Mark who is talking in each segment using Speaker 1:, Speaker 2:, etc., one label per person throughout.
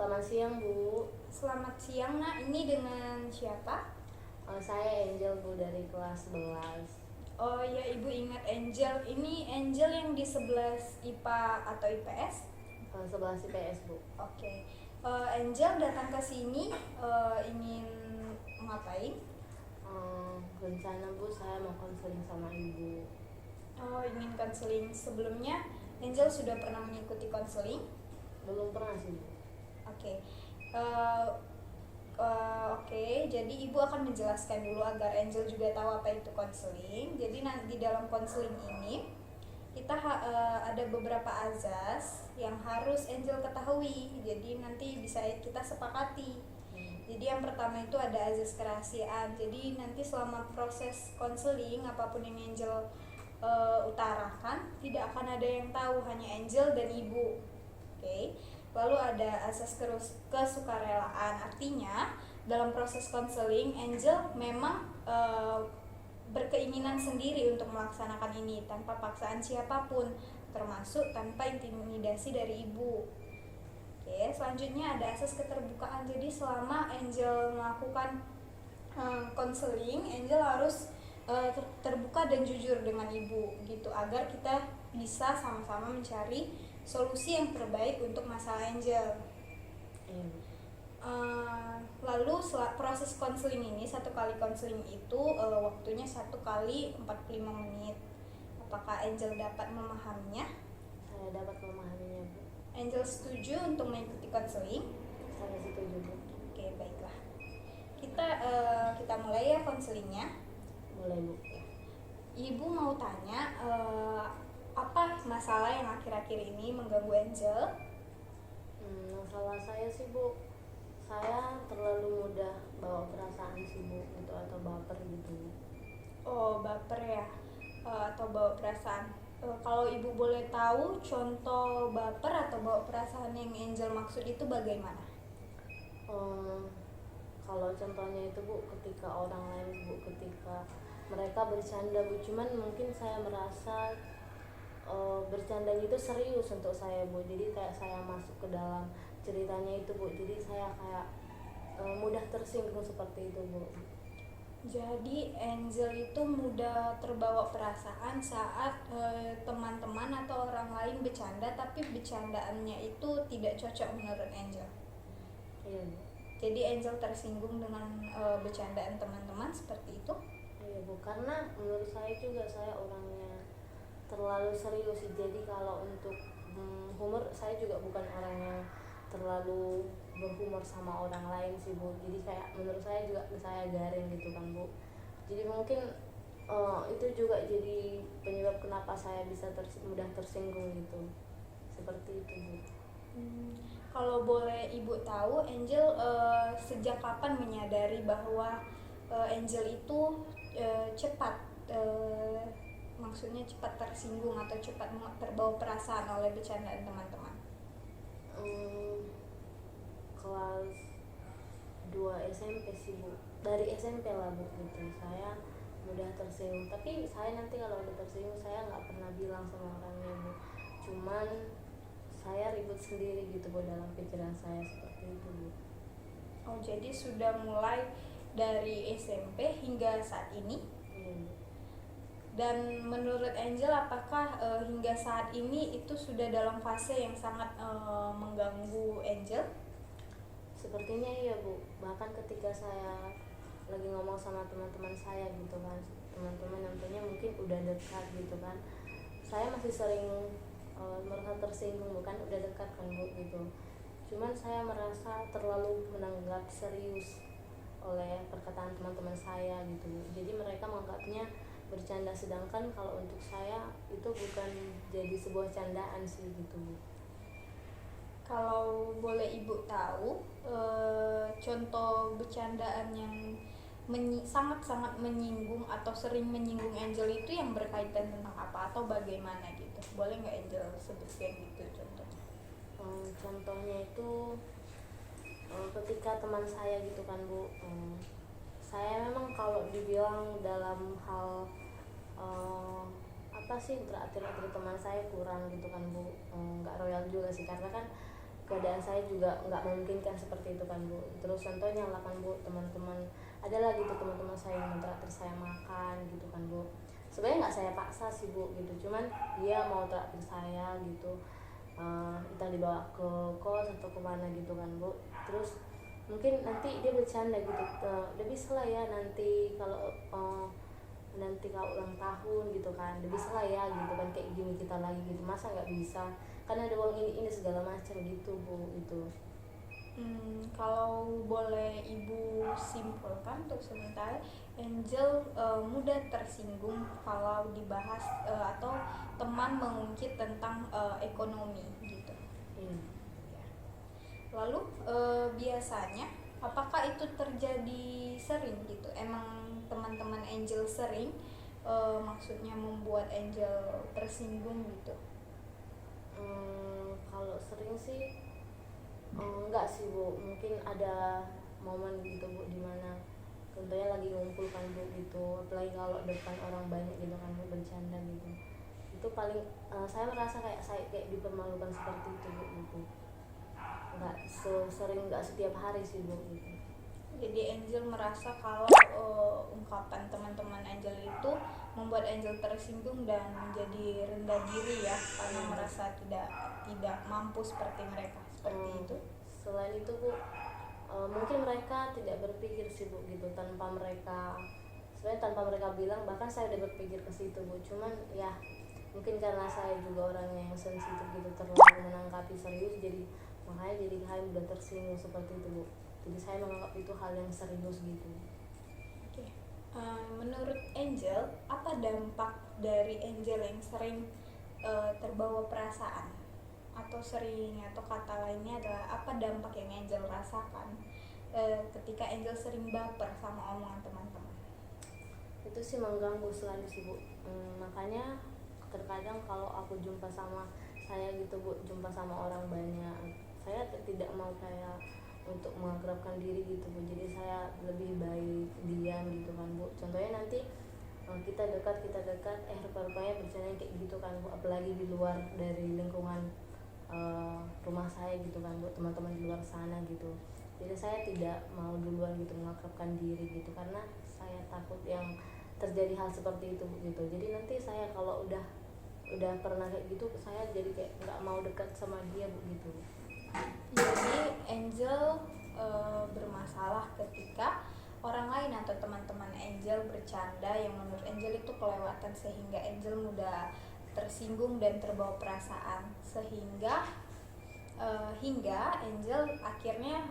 Speaker 1: Selamat siang Bu.
Speaker 2: Selamat siang nak, ini dengan siapa?
Speaker 1: Saya Angel Bu dari kelas 11.
Speaker 2: Oh ya, ibu ingat Angel. Ini Angel yang di 11 IPA atau IPS?
Speaker 1: 11 IPS Bu.
Speaker 2: Oke. Angel datang ke sini ingin ngapain?
Speaker 1: Rencana Bu saya mau konseling sama Ibu.
Speaker 2: Oh, ingin konseling. Sebelumnya Angel sudah pernah mengikuti konseling?
Speaker 1: Belum pernah sih Bu.
Speaker 2: Oke. Eh, Oke, jadi ibu akan menjelaskan dulu agar Angel juga tahu apa itu konseling. Jadi nanti di dalam konseling ini kita ada beberapa azas yang harus Angel ketahui. Jadi nanti bisa kita sepakati. Jadi yang pertama itu ada azas kerahasiaan. Jadi nanti selama proses konseling apapun yang Angel utarakan tidak akan ada yang tahu, hanya Angel dan ibu. Oke. Lalu ada asas kesukarelaan, artinya dalam proses konseling Angel memang berkeinginan sendiri untuk melaksanakan ini tanpa paksaan siapapun, termasuk tanpa intimidasi dari ibu. Oke, selanjutnya ada asas keterbukaan. Jadi selama Angel melakukan konseling, Angel harus terbuka dan jujur dengan ibu gitu, agar kita bisa sama-sama mencari solusi yang terbaik untuk masalah Angel. Lalu proses konseling ini, satu kali konseling itu waktunya 1 kali 45 menit. Apakah Angel dapat memahaminya?
Speaker 1: Saya dapat memahaminya Bu.
Speaker 2: Angel setuju untuk mengikuti konseling?
Speaker 1: Saya setuju Bu.
Speaker 2: Oke, baiklah. Kita mulai ya konselingnya.
Speaker 1: Mulai Bu.
Speaker 2: Ibu mau tanya apa masalah yang akhir-akhir ini mengganggu Angel?
Speaker 1: Masalah saya sih Bu, saya terlalu mudah bawa perasaan sih Bu, gitu, atau baper gitu.
Speaker 2: Oh, baper ya, atau bawa perasaan. Kalau ibu boleh tahu contoh baper atau bawa perasaan yang Angel maksud itu bagaimana?
Speaker 1: Kalau contohnya itu Bu, ketika orang lain Bu, ketika mereka bercanda Bu, cuman mungkin saya merasa bercandanya itu serius untuk saya Bu, jadi kayak saya masuk ke dalam ceritanya itu Bu, jadi saya kayak mudah tersinggung seperti itu Bu.
Speaker 2: Jadi Angel itu mudah terbawa perasaan saat teman-teman atau orang lain bercanda, tapi bercandaannya itu tidak cocok menurut Angel.
Speaker 1: Iya Bu.
Speaker 2: Jadi Angel tersinggung dengan bercandaan teman-teman seperti itu?
Speaker 1: Iya Bu, karena menurut saya juga saya orangnya terlalu serius sih, jadi kalau untuk humor saya juga bukan orang yang terlalu berhumor sama orang lain sih Bu, jadi kayak menurut saya juga saya garing gitu kan Bu, jadi mungkin itu juga jadi penyebab kenapa saya bisa mudah tersinggung gitu, seperti itu Bu.
Speaker 2: Kalau boleh ibu tahu, Angel sejak kapan menyadari bahwa Angel itu cepat maksudnya cepat tersinggung atau cepat terbawa perasaan oleh bercandaan teman-teman?
Speaker 1: Kelas 2 SMP sih Bu, dari SMP lah Bu gitu, saya mudah tersinggung, tapi saya nanti kalau udah tersinggung saya nggak pernah bilang sama orangnya Bu, cuman saya ribut sendiri gitu Bu dalam pikiran saya, seperti itu Bu.
Speaker 2: Oh, jadi sudah mulai dari SMP hingga saat ini? Dan menurut Angel, apakah hingga saat ini itu sudah dalam fase yang sangat mengganggu Angel?
Speaker 1: Sepertinya iya Bu, bahkan ketika saya lagi ngomong sama teman-teman saya gitu kan, teman-teman yang tentunya mungkin udah dekat gitu kan, saya masih sering merasa tersinggung, bukan udah dekat kan Bu gitu, cuman saya merasa terlalu menanggap serius oleh perkataan teman-teman saya gitu, jadi mereka menganggapnya bercanda, sedangkan kalau untuk saya itu bukan jadi sebuah candaan sih gitu Bu.
Speaker 2: Kalau boleh ibu tahu contoh bercandaan yang sangat-sangat menyinggung atau sering menyinggung Angel itu yang berkaitan tentang apa atau bagaimana gitu, boleh nggak Angel sebutkan gitu contohnya?
Speaker 1: Contohnya itu ketika teman saya gitu kan Bu, saya memang kalau dibilang dalam hal apa sih, terakhir teman saya kurang gitu kan Bu, nggak royal juga sih, karena kan keadaan saya juga nggak memungkinkan seperti itu kan Bu. Terus contohnya lah kan Bu, teman-teman ada lah gitu teman-teman saya yang traktir saya makan gitu kan Bu. Sebenarnya nggak saya paksa sih Bu gitu, cuman dia mau traktir saya gitu, entah dibawa ke kos atau kemana gitu kan Bu. Terus mungkin nanti dia bercanda gitu, udah bisa lah ya nanti kalau nanti kalau ulang tahun gitu kan, udah bisa lah ya gitu kan, kayak gini kita lagi gitu, masa nggak bisa, karena ada uang ini segala macam gitu Bu itu.
Speaker 2: Kalau boleh Ibu simpulkan untuk sementara, Angel mudah tersinggung kalau dibahas atau teman mengungkit tentang ekonomi gitu.
Speaker 1: Iya.
Speaker 2: Lalu biasanya apakah itu terjadi sering gitu? Emang teman-teman Angel sering maksudnya membuat Angel tersinggung gitu?
Speaker 1: Kalau sering sih enggak sih Bu, mungkin ada momen gitu Bu dimana contohnya lagi ngumpul kan Bu gitu, apalagi kalau depan orang banyak gitu kan Bu, bercanda gitu, itu paling saya merasa kayak saya kayak dipermalukan seperti itu Bu gitu. Nggak sering, nggak setiap hari sih Bu gitu.
Speaker 2: Jadi Angel merasa kalau ungkapan teman-teman Angel itu membuat Angel tersinggung dan menjadi rendah diri ya, karena merasa tidak mampu seperti mereka, seperti itu.
Speaker 1: Selain itu Bu, mungkin mereka tidak berpikir sih Bu gitu, tanpa mereka bilang, bahkan saya udah berpikir ke situ Bu, cuman ya mungkin karena saya juga orangnya yang sensitif gitu, terlalu menanggapi serius, jadi makanya jadi hal mudah tersinggung seperti itu Bu. Jadi saya menganggap itu hal yang serius gitu.
Speaker 2: Oke. Menurut Angel, apa dampak dari Angel yang sering terbawa perasaan? Atau kata lainnya adalah apa dampak yang Angel rasakan ketika Angel sering baper sama omongan teman-teman?
Speaker 1: Itu sih mengganggu selalu sih Bu. Makanya terkadang kalau aku jumpa sama saya gitu Bu, jumpa sama orang banyak, saya tidak mau kayak untuk mengakrabkan diri gitu Bu, jadi saya lebih baik diam gitu kan Bu. Contohnya nanti kita dekat rupa-rupanya bercanda kayak gitu kan Bu, apalagi di luar dari lingkungan rumah saya gitu kan Bu, teman-teman di luar sana gitu. Jadi saya tidak mau duluan gitu mengakrabkan diri gitu, karena saya takut yang terjadi hal seperti itu gitu. Jadi nanti saya kalau udah pernah kayak gitu, saya jadi kayak nggak mau dekat sama dia Bu gitu.
Speaker 2: Jadi Angel bermasalah ketika orang lain atau teman-teman Angel bercanda yang menurut Angel itu kelewatan, sehingga Angel mudah tersinggung dan terbawa perasaan, sehingga hingga Angel akhirnya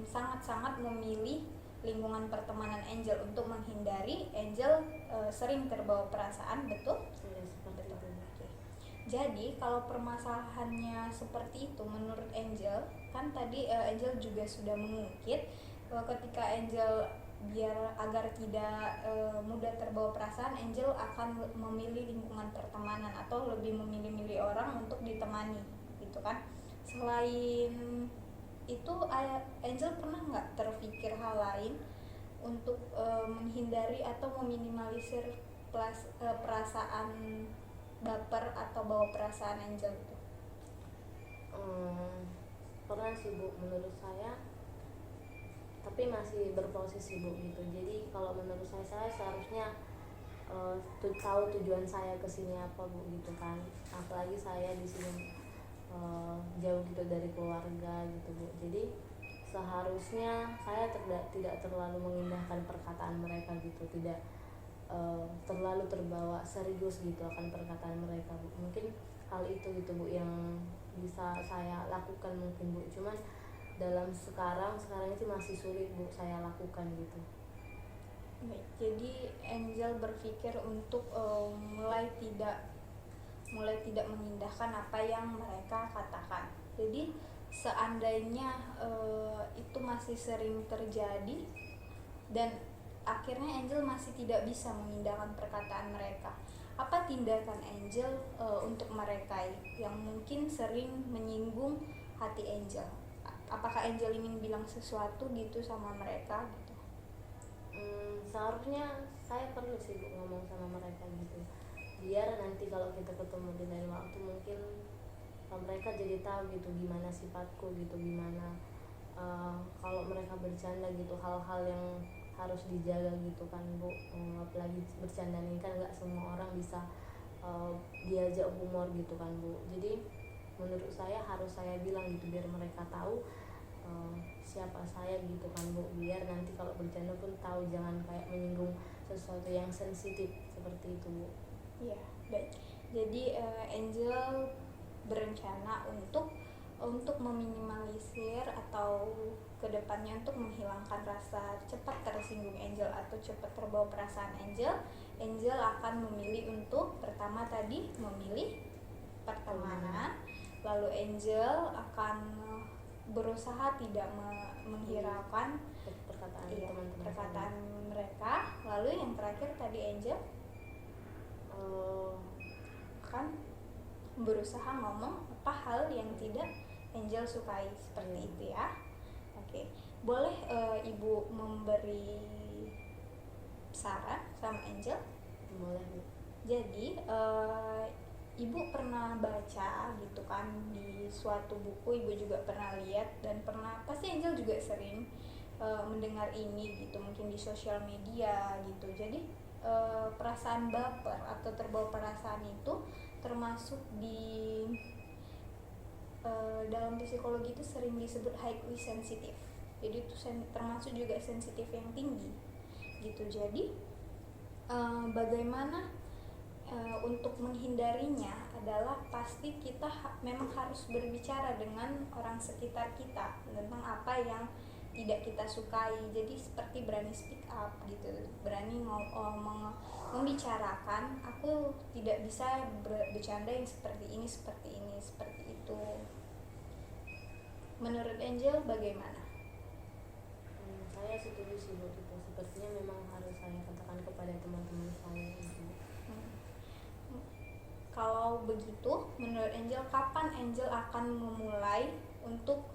Speaker 2: sangat-sangat memilih lingkungan pertemanan Angel untuk menghindari Angel sering terbawa perasaan, betul?
Speaker 1: Ya, seperti itu.
Speaker 2: Oke. Jadi kalau permasalahannya seperti itu menurut Angel, kan tadi Angel juga sudah mengungkit ketika Angel biar agar tidak mudah terbawa perasaan, Angel akan memilih lingkungan pertemanan atau lebih memilih-milih orang untuk ditemani gitu kan. Selain itu Angel pernah nggak terpikir hal lain untuk menghindari atau meminimalisir perasaan baper atau bawa perasaan Angel itu?
Speaker 1: Pernah sih Bu, menurut saya, tapi masih berproses Bu gitu. Jadi kalau menurut saya seharusnya tahu tujuan saya kesini apa Bu gitu kan, apalagi saya di sini jauh gitu dari keluarga gitu Bu. Jadi seharusnya saya tidak terlalu mengindahkan perkataan mereka gitu, tidak terlalu terbawa serius gitu akan perkataan mereka Bu. Mungkin hal itu gitu Bu yang bisa saya lakukan mungkin Bu, cuman dalam sekarang ini masih sulit Bu saya lakukan gitu.
Speaker 2: Baik, jadi Angel berpikir untuk mulai tidak mengindahkan apa yang mereka katakan. Jadi seandainya itu masih sering terjadi dan akhirnya Angel masih tidak bisa mengindahkan perkataan mereka, apa tindakan Angel untuk mereka yang mungkin sering menyinggung hati Angel? Apakah Angel ingin bilang sesuatu gitu sama mereka gitu?
Speaker 1: Seharusnya saya perlu sih Bu ngomong sama mereka gitu, biar nanti kalau kita ketemu di lain waktu mungkin mereka jadi tahu gitu gimana sifatku gitu, gimana kalau mereka bercanda gitu, hal-hal yang harus dijaga gitu kan Bu. Apalagi bercanda ini kan nggak semua orang bisa diajak humor gitu kan Bu. Jadi menurut saya harus saya bilang gitu biar mereka tahu siapa saya gitu kan Bu, biar nanti kalau bercanda pun tahu, jangan kayak menyinggung sesuatu yang sensitif seperti itu Bu.
Speaker 2: Iya, baik. Jadi Angel berencana untuk meminimalisir atau kedepannya untuk menghilangkan rasa cepat tersinggung Angel atau cepat terbawa perasaan Angel akan memilih untuk pertama tadi memilih pertemanan, lalu Angel akan berusaha tidak menghiraukan
Speaker 1: Perkataan teman-teman
Speaker 2: perkataan mereka, lalu yang terakhir tadi Angel akan berusaha ngomong apa hal yang tidak Angel sukai seperti itu ya. Oke, boleh Ibu memberi saran sama Angel?
Speaker 1: boleh Bu.
Speaker 2: Jadi Ibu pernah baca gitu kan di suatu buku, Ibu juga pernah lihat dan pasti Angel juga sering mendengar ini gitu, mungkin di sosial media gitu. Jadi perasaan baper atau terbawa perasaan itu termasuk di dalam psikologi itu sering disebut highly sensitive. Jadi itu termasuk juga sensitif yang tinggi gitu. Jadi bagaimana untuk menghindarinya adalah pasti kita memang harus berbicara dengan orang sekitar kita tentang apa yang tidak kita sukai. Jadi seperti berani speak up gitu, berani membicarakan, aku tidak bisa bercanda yang seperti ini, seperti itu. Menurut Angel bagaimana?
Speaker 1: Saya setuju sih Bu, gitu. Sepertinya memang harus saya katakan kepada teman-teman saya gitu.
Speaker 2: Kalau begitu, menurut Angel kapan Angel akan memulai untuk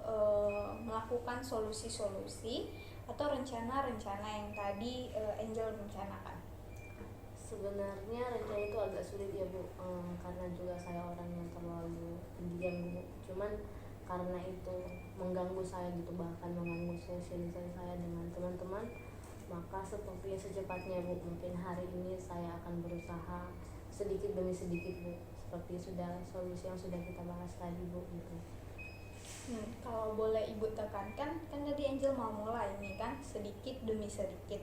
Speaker 2: melakukan solusi-solusi atau rencana-rencana yang tadi Angel rencanakan?
Speaker 1: Sebenarnya rencana itu agak sulit ya Bu, karena juga saya orang yang terlalu pendiam Bu. Cuman karena itu mengganggu saya gitu, bahkan mengganggu sosialisasi saya dengan teman-teman, maka sepertinya secepatnya Bu, mungkin hari ini saya akan berusaha sedikit demi sedikit Bu, seperti solusi yang sudah kita bahas tadi Bu gitu.
Speaker 2: Kalau boleh Ibu tekankan, kan tadi Angel mau mulai nih kan, sedikit demi sedikit.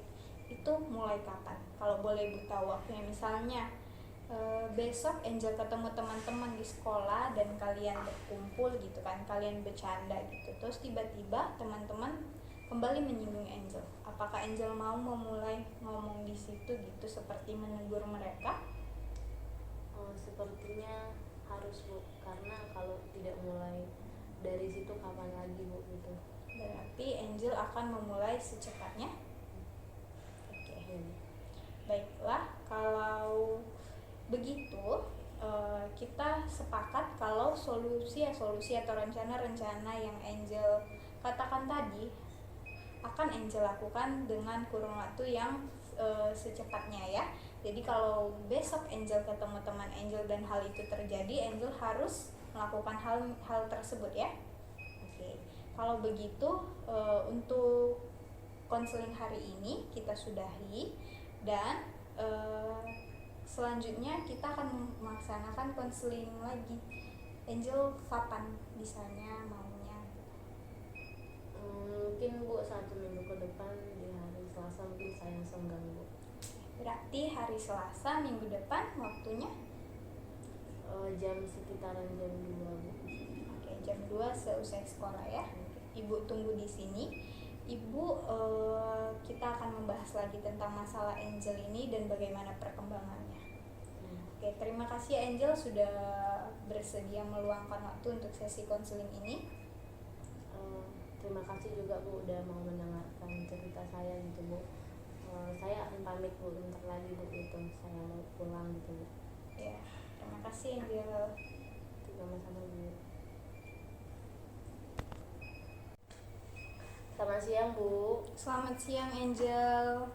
Speaker 2: Itu mulai kapan? Kalau boleh Ibu tahu waktunya, misalnya besok Angel ketemu teman-teman di sekolah dan kalian berkumpul gitu kan, kalian bercanda gitu, terus tiba-tiba teman-teman kembali menyinggung Angel. Apakah Angel mau memulai ngomong di situ gitu, seperti menegur mereka?
Speaker 1: Sepertinya harus Bu, karena kalau tidak mulai dari situ kapan lagi Bu gitu.
Speaker 2: Berarti Angel akan memulai secepatnya. Oke. Baiklah, kalau begitu kita sepakat kalau solusi atau rencana-rencana yang Angel katakan tadi akan Angel lakukan dengan kurun waktu yang secepatnya ya. Jadi kalau besok Angel ketemu teman Angel dan hal itu terjadi, Angel harus melakukan hal tersebut ya. Oke. Kalau begitu untuk konseling hari ini kita sudahi, dan selanjutnya kita akan melaksanakan konseling lagi. Angel kapan bisanya maunya?
Speaker 1: Mungkin Bu 1 minggu ke depan, di hari Selasa mungkin saya senggang Bu.
Speaker 2: Berarti hari Selasa minggu depan waktunya?
Speaker 1: Sekitaran jam 2 Bu.
Speaker 2: Oke, jam 2 seusai sekolah ya. Ibu tunggu di sini. Ibu kita akan membahas lagi tentang masalah Angel ini dan bagaimana perkembangannya. Oke, terima kasih Angel sudah bersedia meluangkan waktu untuk sesi konseling ini.
Speaker 1: Terima kasih juga Bu udah mau mendengarkan cerita saya gitu Bu. Saya akan pamit Bu bentar lagi Bu, gitu saya mau pulang gitu Bu.
Speaker 2: Ya, terima kasih Angel.
Speaker 1: Sama-sama Bu. Selamat siang Bu.
Speaker 2: Selamat siang Angel.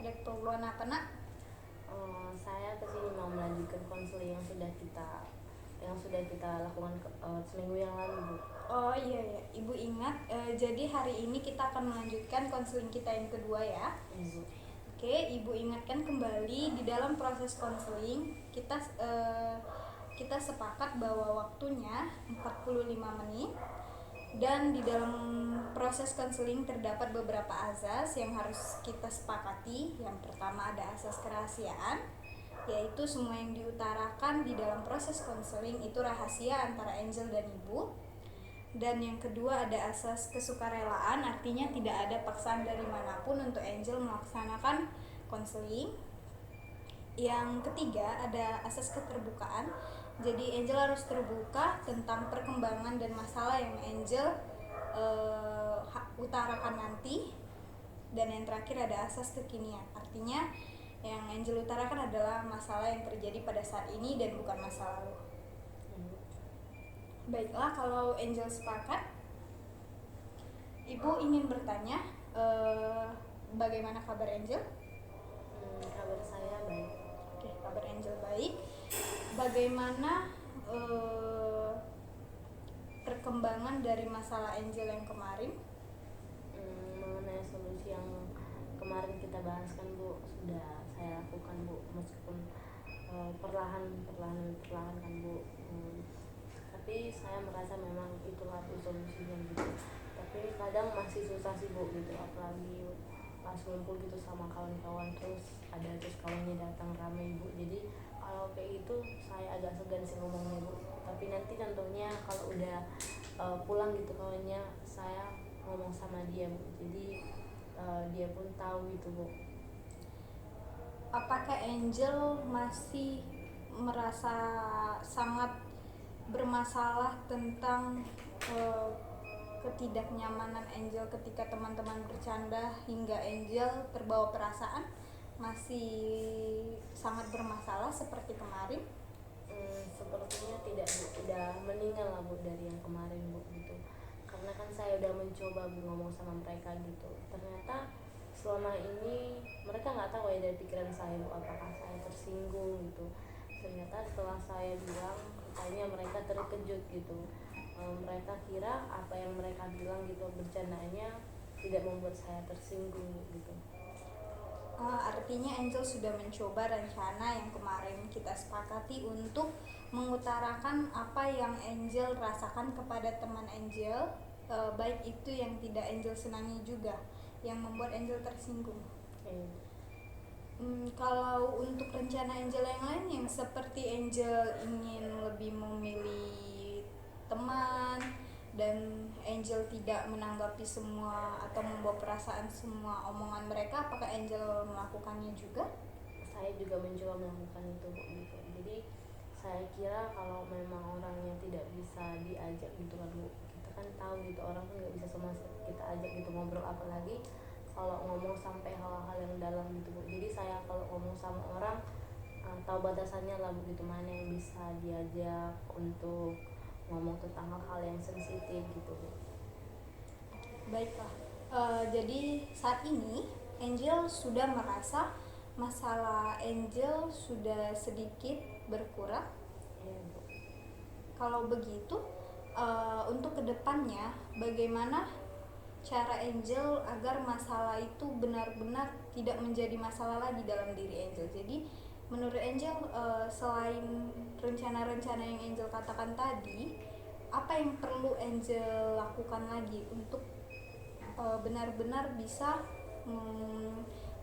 Speaker 2: Ada keperluan apa nak?
Speaker 1: Saya kesini mau melanjutkan konseling yang sudah kita yang sudah kita lakukan seminggu yang lalu, Bu.
Speaker 2: Oh iya ya, Ibu ingat. Jadi hari ini kita akan melanjutkan konseling kita yang kedua ya.
Speaker 1: Ibu.
Speaker 2: Oke, Ibu ingatkan kembali di dalam proses konseling kita sepakat bahwa waktunya 45 menit dan di dalam proses konseling terdapat beberapa azas yang harus kita sepakati. Yang pertama ada asas kerahasiaan, yaitu semua yang diutarakan di dalam proses konseling itu rahasia antara Angel dan Ibu. Dan yang kedua ada asas kesukarelaan, artinya tidak ada paksaan dari manapun untuk Angel melaksanakan konseling. Yang ketiga ada asas keterbukaan, jadi Angel harus terbuka tentang perkembangan dan masalah yang Angel utarakan nanti. Dan yang terakhir ada asas kekinian, artinya yang Angel utarakan adalah masalah yang terjadi pada saat ini dan bukan masa lalu. Baiklah, kalau Angel sepakat, Ibu ingin bertanya, bagaimana kabar Angel?
Speaker 1: Kabar saya baik.
Speaker 2: Oke, kabar Angel baik. Bagaimana perkembangan dari masalah Angel yang kemarin?
Speaker 1: Mengenai solusi yang kemarin kita bahas kan, Bu, sudah saya lakukan, Bu, meskipun perlahan kan, Bu. Tapi saya merasa memang itulah solusinya gitu. Tapi kadang masih susah sih, Bu, gitu, apalagi pas ngumpul gitu sama kawan-kawan terus kawannya datang ramai, Bu. Jadi kalau kayak gitu saya agak segan sih ngomongnya, Bu. Tapi nanti tentunya kalau udah pulang gitu kawannya, saya ngomong sama dia, Bu. Jadi dia pun tahu gitu, Bu.
Speaker 2: Apakah Angel masih merasa sangat bermasalah tentang ketidaknyamanan Angel ketika teman-teman bercanda hingga Angel terbawa perasaan? Masih sangat bermasalah seperti kemarin?
Speaker 1: Sepertinya tidak, Bu. Udah meninggal lah, Bu, dari yang kemarin, Bu, gitu. Karena kan saya udah mencoba, Bu, ngomong sama mereka gitu. Ternyata selama ini mereka nggak tahu ya dari pikiran saya, Bu, apakah saya tersinggung gitu. Ternyata setelah saya bilang, rupanya mereka terkejut gitu. Mereka kira apa yang mereka bilang gitu bercandanya tidak membuat saya tersinggung gitu.
Speaker 2: Artinya Angel sudah mencoba rencana yang kemarin kita sepakati untuk mengutarakan apa yang Angel rasakan kepada teman Angel, baik itu yang tidak Angel senangi juga, yang membuat Angel tersinggung. Kalau untuk rencana Angel yang lain yang seperti Angel ingin lebih memilih teman dan Angel tidak menanggapi semua atau membawa perasaan semua omongan mereka, apakah Angel melakukannya juga?
Speaker 1: Saya juga mencoba melakukan itu, Bu, gitu. Jadi saya kira kalau memang orang yang tidak bisa diajak gitu kan, Bu, kita kan tahu gitu orang kan nggak bisa sama kita ajak gitu ngobrol, apalagi kalau ngomong sampai hal-hal yang dalam gitu, Bu. Jadi saya kalau ngomong sama orang tahu batasannya lah, Bu, gitu, mana yang bisa diajak untuk ngomong tentang hal-hal yang sensitif gitu, Bu.
Speaker 2: Baiklah, jadi saat ini Angel sudah merasa masalah Angel sudah sedikit berkurang.
Speaker 1: Ya, Bu.
Speaker 2: Kalau begitu, untuk kedepannya bagaimana cara Angel agar masalah itu benar-benar tidak menjadi masalah lagi dalam diri Angel? Jadi menurut Angel, selain rencana-rencana yang Angel katakan tadi, apa yang perlu Angel lakukan lagi untuk benar-benar bisa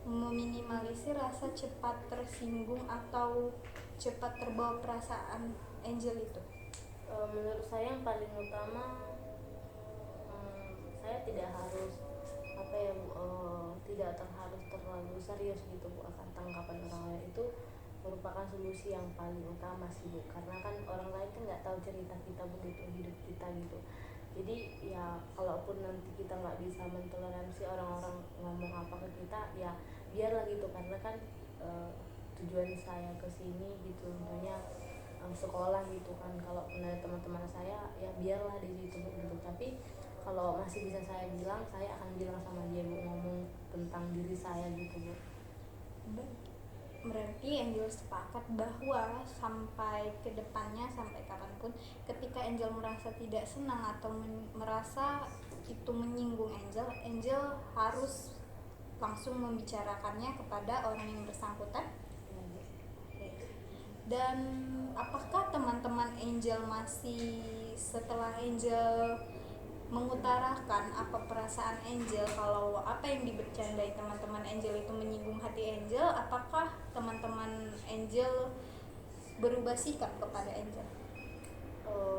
Speaker 2: meminimalisir rasa cepat tersinggung atau cepat terbawa perasaan Angel itu?
Speaker 1: Menurut saya yang paling utama, saya tidak harus tidak harus terlalu serius gitu, Bu, akan tanggapan orang lain. Itu merupakan solusi yang paling utama sih, Bu, karena kan orang lain kan nggak tahu cerita kita begitu, hidup kita gitu. Jadi ya kalaupun nanti kita nggak bisa mentoleransi orang-orang ngomong apa ke kita, ya biarlah gitu, karena kan tujuan saya kesini gitu tentunya sekolah gitu kan. Kalau ada teman-teman saya ya biarlah di situ gitu. Tapi kalau masih bisa saya bilang, saya akan bilang sama dia, Bu, ngomong tentang diri saya gitu, Bu.
Speaker 2: Berarti Angel sepakat bahwa sampai ke depannya, sampai kapanpun, ketika Angel merasa tidak senang atau merasa itu menyinggung Angel, Angel harus langsung membicarakannya kepada orang yang bersangkutan. Dan apakah teman-teman Angel masih, setelah Angel mengutarakan apa perasaan Angel, kalau apa yang dibercandai teman-teman Angel itu menyinggung hati Angel, apakah teman-teman Angel berubah sikap kepada Angel?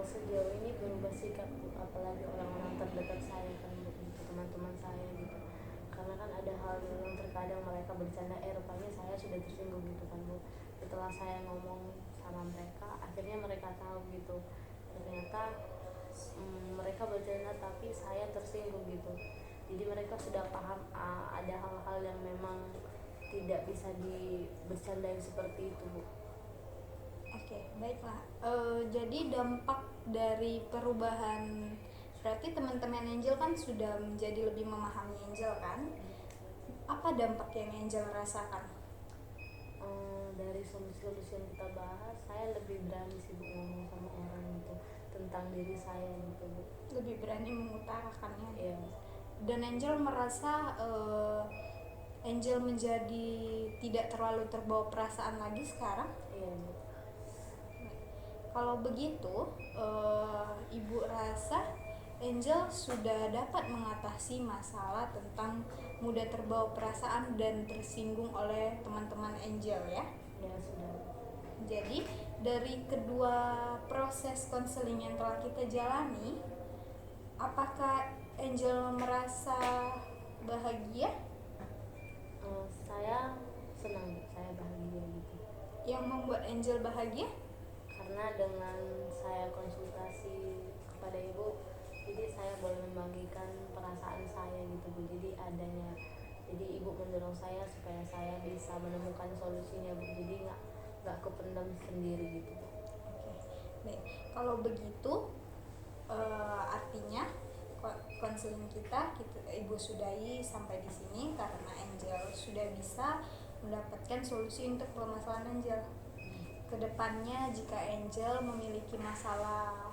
Speaker 1: Sejauh ini berubah sikap Bu, apalagi orang-orang terdekat saya kan Bu, gitu, teman-teman saya gitu, karena kan ada hal yang terkadang mereka bercanda, rupanya saya sudah tersinggung gitu kan Bu. Setelah saya ngomong sama mereka, akhirnya mereka tahu gitu, ternyata mereka bercanda tapi saya tersinggung gitu. Jadi mereka sudah paham ada hal-hal yang memang tidak bisa dibercandain seperti itu Bu.
Speaker 2: Oke, baiklah. Jadi dampak dari perubahan, berarti teman-teman Angel kan sudah menjadi lebih memahami Angel kan? Apa dampak yang Angel rasakan?
Speaker 1: Dari solusi-solusi yang kita bahas, saya lebih berani sih Bu ngomong sama orang gitu tentang diri saya gitu Bu.
Speaker 2: Lebih berani mengutarakannya.
Speaker 1: Iya.
Speaker 2: Dan Angel merasa Angel menjadi tidak terlalu terbawa perasaan lagi sekarang.
Speaker 1: Iya Bu.
Speaker 2: Kalau begitu, Ibu rasa Angel sudah dapat mengatasi masalah tentang mudah terbawa perasaan dan tersinggung oleh teman-teman Angel ya.
Speaker 1: Ya sudah.
Speaker 2: Jadi dari kedua proses konseling yang telah kita jalani, apakah Angel merasa bahagia?
Speaker 1: Saya senang Bu, saya bahagia gitu.
Speaker 2: Yang membuat Angel bahagia?
Speaker 1: Karena dengan saya konsultasi kepada Ibu, jadi saya boleh membagikan perasaan saya gitu Bu. Jadi Ibu mendorong saya supaya saya bisa menemukan solusinya Bu. Jadi nggak kependam sendiri gitu Bu.
Speaker 2: Oke, baik. Kalau begitu, artinya konseling kita Ibu sudahi sampai di sini karena Angel sudah bisa mendapatkan solusi untuk permasalahan Angel. Kedepannya jika Angel memiliki masalah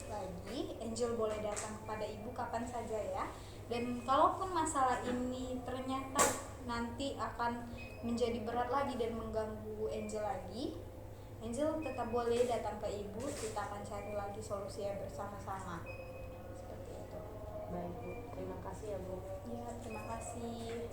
Speaker 2: lagi, Angel boleh datang kepada Ibu kapan saja ya. Dan kalaupun masalah ini ternyata nanti akan menjadi berat lagi dan mengganggu Angel lagi, Angel tetap boleh datang ke Ibu, kita akan cari lagi solusinya bersama-sama. Seperti itu.
Speaker 1: Baik Bu, terima kasih ya Bu.
Speaker 2: Ya, terima kasih.